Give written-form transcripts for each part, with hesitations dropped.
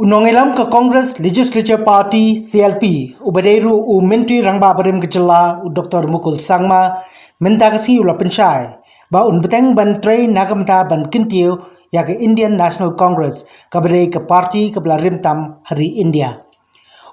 Unongelam ke Congress Legislature Party CLP ubaderu menteri rangba barem kejela Dr. Mukul Sangma mentagasi ula penchai ba beteng ban tray nagamta ban kintiu ya ke Indian National Congress kabare ke parti ke belarim tam hari India.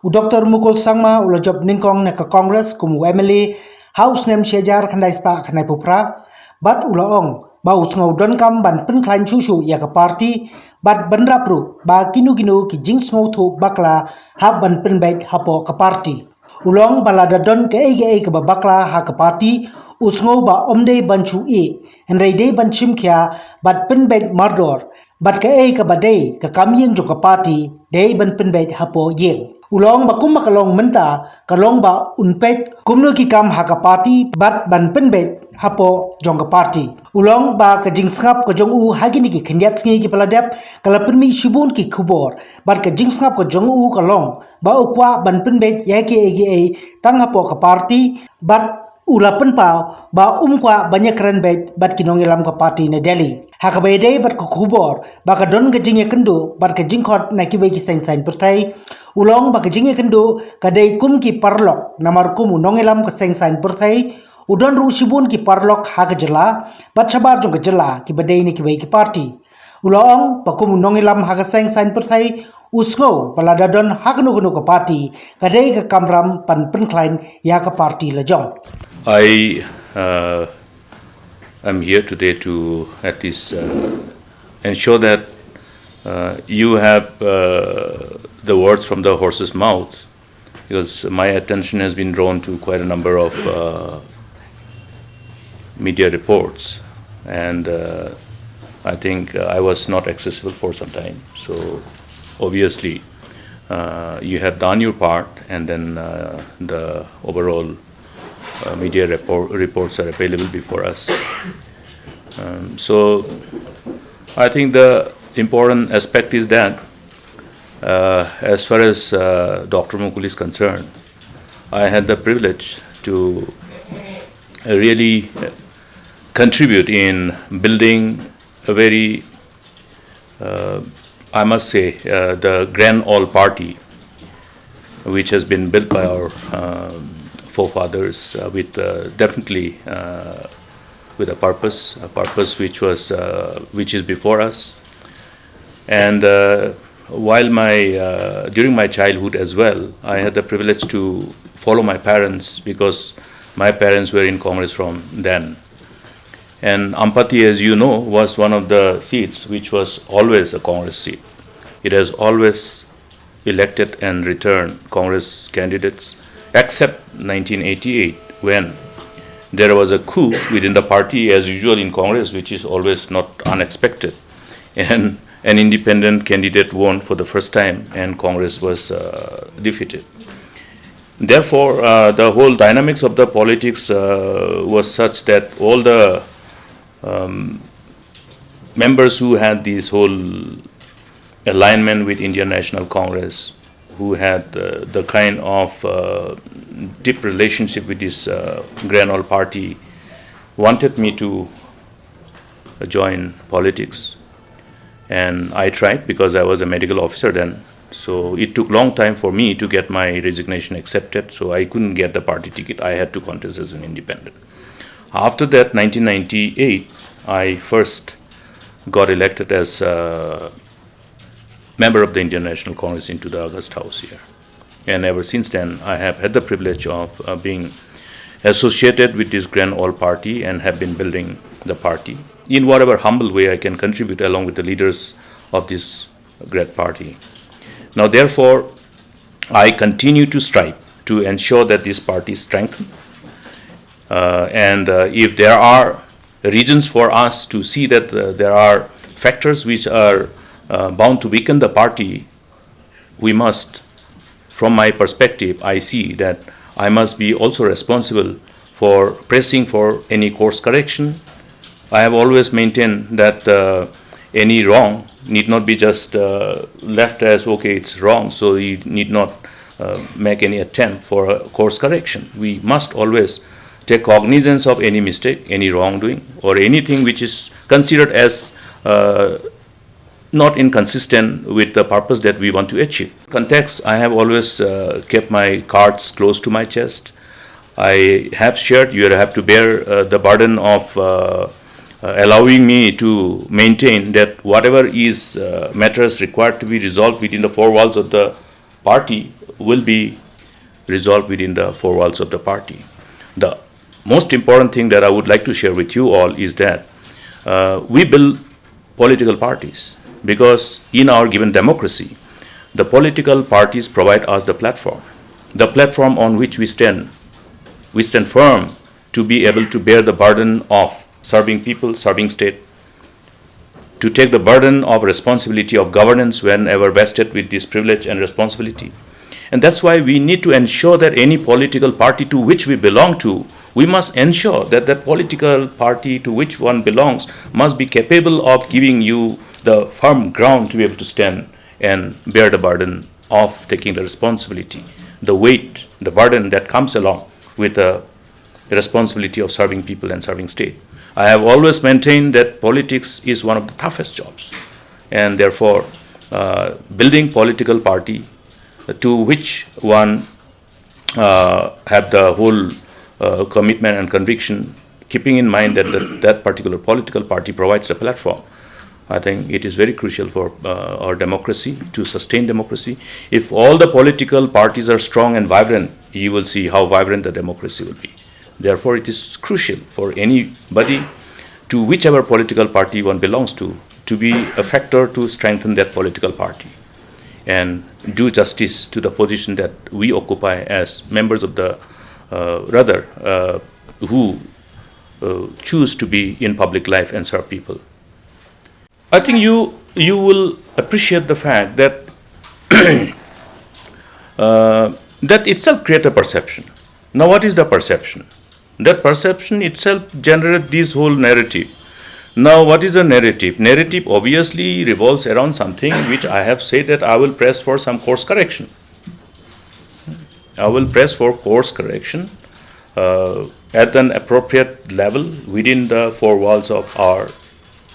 Dr. Mukul Sangma ula job ningkong na ke Congress kumu MLA House nem Shejar khandai spa khandai pupra bat ula ong ba usngau don kam ban pen klan chuchu ya ke parti bat ban rapru ba kinu ki jing ngau thu bakla ha ban pen bait hapo ke parti ulong balada don ke ke ba bakla ha ke parti usngau ba omde ban chu endai de ban chim kya bat pen bait mardor bat ke ba de ke kamyeng jo ke parti de ban pen bait hapo yeng ulong ba kum makalong menta kalong ba unpet kumno ki kam ha ka parti bat ban pen bet hapo jong ka parti ulong ba ka jingsngap ko jong u hagini ki khendiat sngi ki paladep kala permi shibun ki khubor bat ka jingsngap ko jong u kalong ba ukwa ban pen bet ya ke ege tang hapo ka parti bat ulapan pau ba kwa banyak keren bet bat kinong ilam ka parti na Delhi hakabede bat ko khubor ba ka don ka jingye kendo bat ka jingkhot na ki ki seng sain pertai ulong ba ka jingye kendo ka dei kum ki parlok namar kum unong ilam ka seng sain pertai udon ru shibun ki parlok ha ka jela bat chabar jong ka jela ki badei ni ki parti ulong ba kum unong ilam ha ka seng sain pertai usngo balada don ha ka nu ka parti ka dei ka kamram pan pen klein ya ka parti la jong. I am here today to at least ensure that you have the words from the horse's mouth, because my attention has been drawn to quite a number of media reports, and I think I was not accessible for some time. So obviously you have done your part, and then the overall media reports are available before us. So I think the important aspect is that as far as Dr. Mukul is concerned, I had the privilege to really contribute in building a very, I must say, the Grand All Party, which has been built by our forefathers with definitely with a purpose which is before us. And while during my childhood as well, I had the privilege to follow my parents, because my parents were in Congress from then. And Ampati, as you know, was one of the seats which was always a Congress seat. It has always elected and returned Congress candidates, except 1988, when there was a coup within the party, as usual in Congress, which is always not unexpected, and an independent candidate won for the first time, and Congress was defeated. Therefore, the whole dynamics of the politics was such that all the members who had this whole alignment with Indian National Congress, who had the kind of deep relationship with this Grand All Party, wanted me to join politics. And I tried, because I was a medical officer then. So it took long time for me to get my resignation accepted. So I couldn't get the party ticket. I had to contest as an independent. After that, 1998, I first got elected as member of the Indian National Congress into the August House here. And ever since then, I have had the privilege of being associated with this Grand All Party, and have been building the party in whatever humble way I can contribute along with the leaders of this great party. Now, therefore, I continue to strive to ensure that this party is strengthened. And if there are reasons for us to see that there are factors which are bound to weaken the party, we must, from my perspective, I see that I must be also responsible for pressing for any course correction. I have always maintained that any wrong need not be just left as, okay, it's wrong, so you need not make any attempt for a course correction. We must always take cognizance of any mistake, any wrongdoing, or anything which is considered as not inconsistent with the purpose that we want to achieve. Context, I have always kept my cards close to my chest. I have shared, you have to bear the burden of allowing me to maintain that whatever is matters required to be resolved within the four walls of the party will be resolved within the four walls of the party. The most important thing that I would like to share with you all is that we build political parties because in our given democracy, the political parties provide us the platform on which we stand. We stand firm to be able to bear the burden of serving people, serving state, to take the burden of responsibility of governance whenever vested with this privilege and responsibility. And that's why we need to ensure that any political party to which we belong to, we must ensure that that political party to which one belongs must be capable of giving you the firm ground to be able to stand and bear the burden of taking the responsibility, the weight, the burden that comes along with the responsibility of serving people and serving state. I have always maintained that politics is one of the toughest jobs, and therefore building political party to which one have the whole commitment and conviction, keeping in mind that that particular political party provides a platform. I think it is very crucial for our democracy to sustain democracy. If all the political parties are strong and vibrant, you will see how vibrant the democracy will be. Therefore, it is crucial for anybody, to whichever political party one belongs to be a factor to strengthen that political party and do justice to the position that we occupy as members of the who choose to be in public life and serve people. I think you will appreciate the fact that that itself creates a perception. Now, what is the perception? That perception itself generates this whole narrative. Now, what is the narrative? Narrative obviously revolves around something which I have said that I will press for some course correction. I will press for course correction at an appropriate level within the four walls of our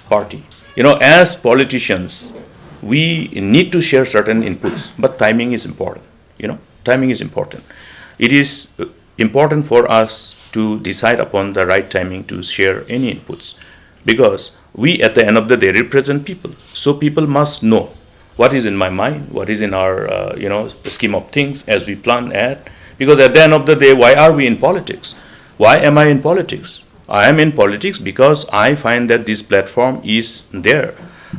party. You know, as politicians, we need to share certain inputs, but timing is important. You know, timing is important. It is important for us to decide upon the right timing to share any inputs, because we at the end of the day represent people. So people must know what is in my mind, what is in our scheme of things as we plan at. Because at the end of the day, why are we in politics? Why am I in politics? I am in politics because I find that this platform is there,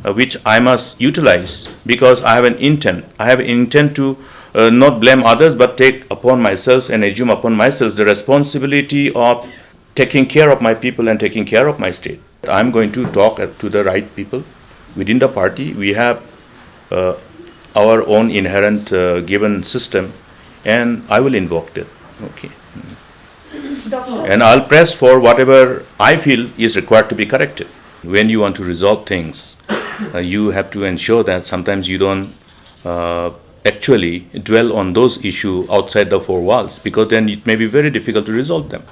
which I must utilize, because I have an intent. I have an intent to not blame others, but take upon myself and assume upon myself the responsibility of taking care of my people and taking care of my state. I'm going to talk to the right people within the party. We have our own inherent given system, and I will invoke that. Okay. And I'll press for whatever I feel is required to be corrected. When you want to resolve things, you have to ensure that sometimes you don't actually dwell on those issues outside the four walls, because then it may be very difficult to resolve them.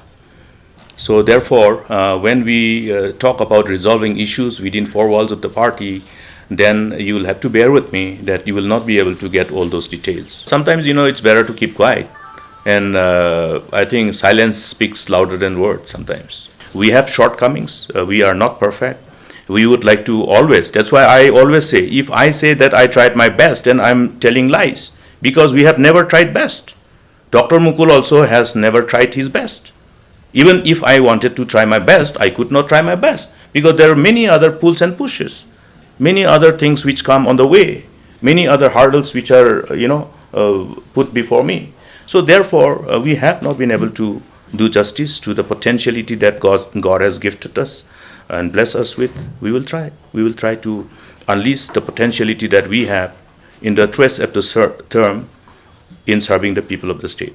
So therefore, when we talk about resolving issues within four walls of the party, then you will have to bear with me that you will not be able to get all those details. Sometimes, it's better to keep quiet. And I think silence speaks louder than words sometimes. We have shortcomings. We are not perfect. We would like to always, that's why I always say, if I say that I tried my best, then I'm telling lies, because we have never tried best. Dr. Mukul also has never tried his best. Even if I wanted to try my best, I could not try my best, because there are many other pulls and pushes, many other things which come on the way, many other hurdles which are, put before me. So therefore, we have not been able to do justice to the potentiality that God has gifted us and bless us with. We will try. We will try to unleash the potentiality that we have in the truest of the term in serving the people of the state.